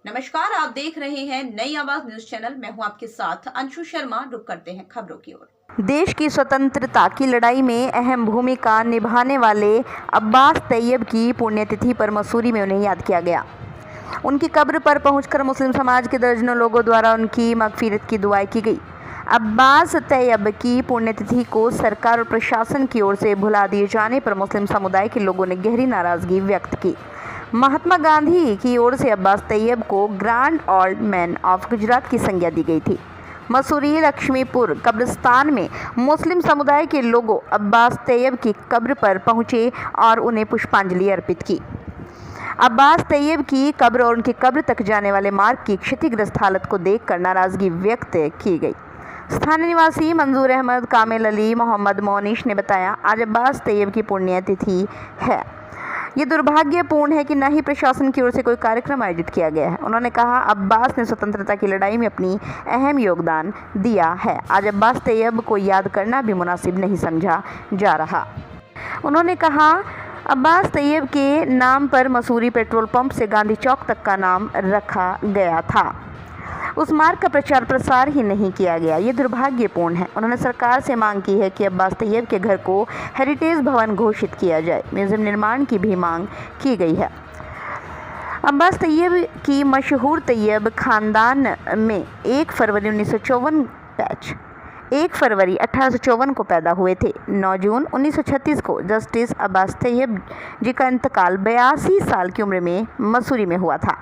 नमस्कार, आप देख रहे हैं नई आवाज न्यूज चैनल। मैं हूं आपके साथ अंशु शर्मा। रुक करते हैं खबरों की ओर। देश की स्वतंत्रता की लड़ाई में अहम भूमिका निभाने वाले अब्बास तैयब की पुण्यतिथि पर मसूरी में उन्हें याद किया गया। उनकी कब्र पर पहुंचकर मुस्लिम समाज के दर्जनों लोगों द्वारा उनकी मगफिरत की दुआएं की गई। अब्बास तैयब की पुण्यतिथि को सरकार और प्रशासन की ओर से भुला दिए जाने पर मुस्लिम समुदाय के लोगों ने गहरी नाराजगी व्यक्त की। महात्मा गांधी की ओर से अब्बास तैयब को grand old man of Gujarat की संज्ञा दी गई थी। मसूरी लक्ष्मीपुर कब्रिस्तान में मुस्लिम समुदाय के लोगों अब्बास तैयब की कब्र पर पहुंचे और उन्हें पुष्पांजलि अर्पित की। अब्बास तैयब की कब्र और उनकी कब्र तक जाने वाले मार्ग की क्षतिग्रस्त हालत को देखकर नाराजगी व्यक्त की गई। स्थानीय निवासी मंजूर अहमद, कामिल अली, मोहम्मद मोनिश ने बताया, आज अब्बास तैयब की पुण्यतिथि है। ये दुर्भाग्यपूर्ण है कि न ही प्रशासन की ओर से कोई कार्यक्रम आयोजित किया गया है। उन्होंने कहा, अब्बास ने स्वतंत्रता की लड़ाई में अपनी अहम योगदान दिया है। आज अब्बास तैयब को याद करना भी मुनासिब नहीं समझा जा रहा। उन्होंने कहा, अब्बास तैयब के नाम पर मसूरी पेट्रोल पंप से गांधी चौक तक का नाम रखा गया था। उस मार्ग का प्रचार प्रसार ही नहीं किया गया। ये दुर्भाग्यपूर्ण है। उन्होंने सरकार से मांग की है कि अब्बास तैयब के घर को हेरिटेज भवन घोषित किया जाए। म्यूजियम निर्माण की भी मांग की गई है। अब्बास तैयब की मशहूर तैयब खानदान में 1 फरवरी 1954 बैच 1 फरवरी 1854 को पैदा हुए थे। 9 जून 1936 को जस्टिस अब्बास तैयब जी का इंतकाल 82 साल की उम्र में मसूरी में हुआ था।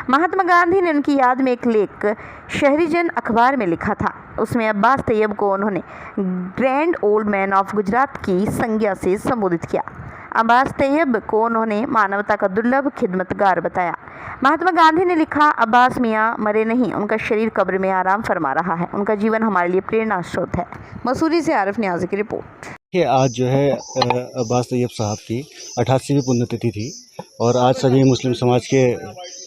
महात्मा गांधी ने उनकी याद में एक लेख शहरीजन अखबार में लिखा था। उसमें अब्बास तैयब को उन्होंने grand old man of Gujarat की संज्ञा से संबोधित किया। अब्बास तैयब को उन्होंने मानवता का दुर्लभ खिदमतगार बताया। महात्मा गांधी ने लिखा, अब्बास मियाँ मरे नहीं, उनका शरीर कब्र में आराम फरमा रहा है। उनका जीवन हमारे लिए प्रेरणा स्रोत है। मसूरी से आरिफ न्याजी की रिपोर्ट। आज जो है अब्बास तैयब साहब की 88वीं पुण्यतिथि थी और आज सभी मुस्लिम समाज के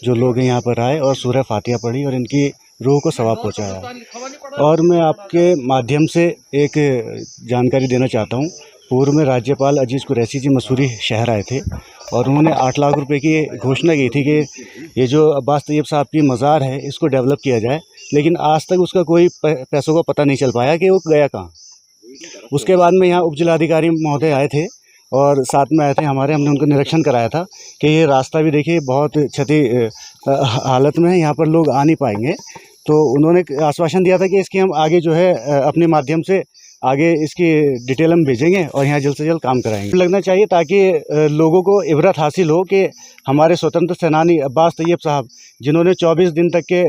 जो लोग हैं यहाँ पर आए और सूरह फातिहा पढ़ी और इनकी रूह को सवाब पहुँचाया। और मैं आपके माध्यम से एक जानकारी देना चाहता हूँ। पूर्व में राज्यपाल अजीज़ कुरैशी जी मसूरी शहर आए थे और उन्होंने 8 लाख रुपए की घोषणा की थी कि ये जो अब्बास तैयब साहब की मज़ार है इसको डेवलप किया जाए, लेकिन आज तक उसका कोई पैसों का पता नहीं चल पाया कि वो गया कहाँ। उसके बाद में यहाँ उप जिलाधिकारी महोदय आए थे और साथ में आए थे हमारे, हमने उनको निरीक्षण कराया था कि ये रास्ता भी देखिए बहुत क्षति हालत में है, यहाँ पर लोग आ नहीं पाएंगे। तो उन्होंने आश्वासन दिया था कि इसकी हम आगे जो है अपने माध्यम से आगे इसकी डिटेल हम भेजेंगे और यहाँ जल्द से जल्द काम कराएंगे। लगना चाहिए ताकि लोगों को इबरत हासिल हो कि हमारे स्वतंत्र सेनानी अब्बास तैयब साहब, जिन्होंने 24 दिन तक के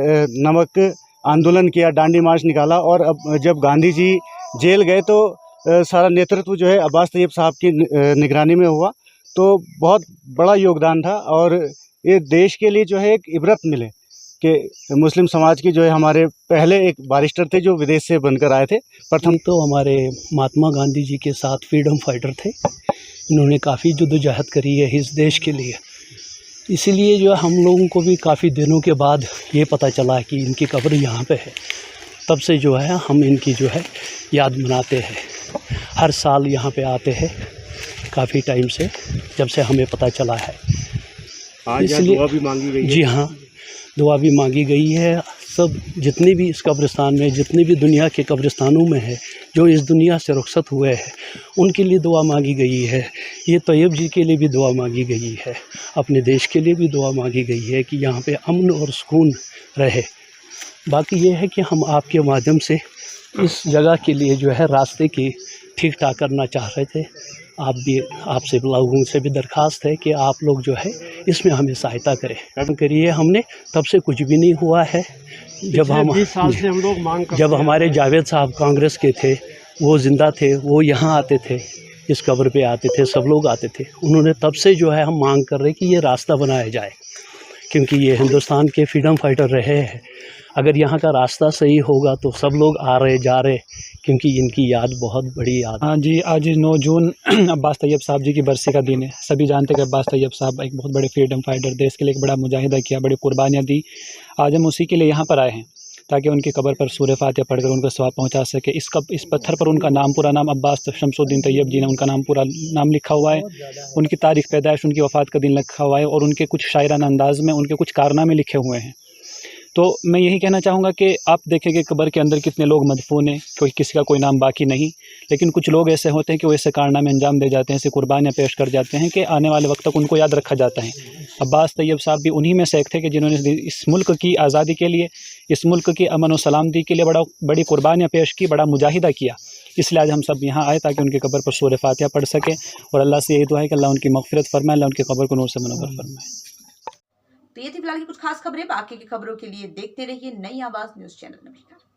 नमक आंदोलन किया, डांडी मार्च निकाला और अब जब गांधी जी जेल गए तो सारा नेतृत्व जो है अब्बास तैयब साहब की निगरानी में हुआ। तो बहुत बड़ा योगदान था और ये देश के लिए जो है एक इबरत मिले कि मुस्लिम समाज की जो है हमारे पहले एक बैरिस्टर थे जो विदेश से बनकर आए थे। प्रथम तो हमारे महात्मा गांधी जी के साथ फ्रीडम फाइटर थे। इन्होंने काफ़ी जद्दोजहद करी है इस देश के लिए। इसीलिए जो हम लोगों को भी काफ़ी दिनों के बाद ये पता चला कि इनकी कब्र यहाँ पे है। तब से जो है हम इनकी जो है याद मनाते हैं। हर साल यहाँ पे आते हैं काफ़ी टाइम से, जब से हमें पता चला है। इसलिए दुआ भी मांगी गई है। जी हाँ, दुआ भी मांगी गई है। सब जितने भी इस कब्रिस्तान में, जितने भी दुनिया के कब्रिस्तानों में है जो इस दुनिया से रुखसत हुए हैं, उनके लिए दुआ मांगी गई है। ये तैयब जी के लिए भी दुआ मांगी गई है। अपने देश के लिए भी दुआ मांगी गई है कि यहाँ पे अमन और सुकून रहे। बाकी ये है कि हम आपके माध्यम से इस जगह के लिए जो है रास्ते की ठीक ठाक करना चाह रहे थे। आपसे लोगों से भी दरख्वास्त है कि आप लोग जो है इसमें हमें सहायता करें। करिए, हमने तब से कुछ भी नहीं हुआ है। जब हम 20 साल से हम लोग मांग करते जब हमारे जावेद साहब कांग्रेस के थे, वो ज़िंदा थे, वो यहाँ आते थे, इस कब्र पे आते थे, सब लोग आते थे। उन्होंने तब से जो है हम मांग कर रहे कि ये रास्ता बनाया जाए, क्योंकि ये हिंदुस्तान के फ्रीडम फाइटर रहे हैं। अगर यहाँ का रास्ता सही होगा तो सब लोग आ रहे जा रहे, क्योंकि इनकी याद बहुत बड़ी याद। हाँ जी, आज 9 जून अब्बास तैयब साहब जी की बरसी का दिन है। सभी जानते हैं कि अब्बास तैयब साहब एक बहुत बड़े फ्रीडम फाइटर, देश के लिए एक बड़ा मुजाहिदा किया, बड़ी कुर्बानियाँ दी। आज हम उसी के लिए यहाँ पर आए हैं। ताकि उनकी कब्र पर सूरह फातिहा पढ़कर उनको सवाब पहुंचा सके। इस पत्थर पर उनका नाम, पूरा नाम अब्बास शमसुद्दीन तैयब जी ने उनका नाम, पूरा नाम लिखा हुआ है। उनकी तारीख़ पैदाइश, उनकी वफ़ात का दिन लिखा हुआ है और उनके कुछ शायराना अंदाज़ में उनके कुछ कारनामे लिखे हुए हैं। तो मैं यही कहना चाहूँगा कि आप देखें कि कब्र के अंदर कितने लोग मदफून हैं, किसी का कोई नाम बाकी नहीं, लेकिन कुछ लोग ऐसे होते हैं कि वो ऐसे कारनामे अंजाम दे जाते हैं, ऐसे कुर्बानियाँ पेश कर जाते हैं कि आने वाले वक्त तक उनको याद रखा जाता है। अब्बास तैयब साहब भी उन्हीं में से एक थे कि जिन्होंने इस मुल्क की आज़ादी के लिए, इस मुल्क की अमन व सलामती के लिए बड़ी कुर्बानियाँ पेश की, बड़ा मुजाहिदा किया। इसलिए आज हम सब यहाँ आए ताकि उनकी कब्र पर सूरह फातिहा पढ़ सकें और अल्लाह से यही दुआ है कि अल्लाह उनकी मग़फ़िरत फरमाए, अल्लाह उनकी कब्र को नूर से मुनव्वर फरमाए। तो ये थी फिलहाल की कुछ खास खबरें। बाकी की खबरों के लिए देखते रहिए नई आवाज़ न्यूज़ चैनल। नमस्कार।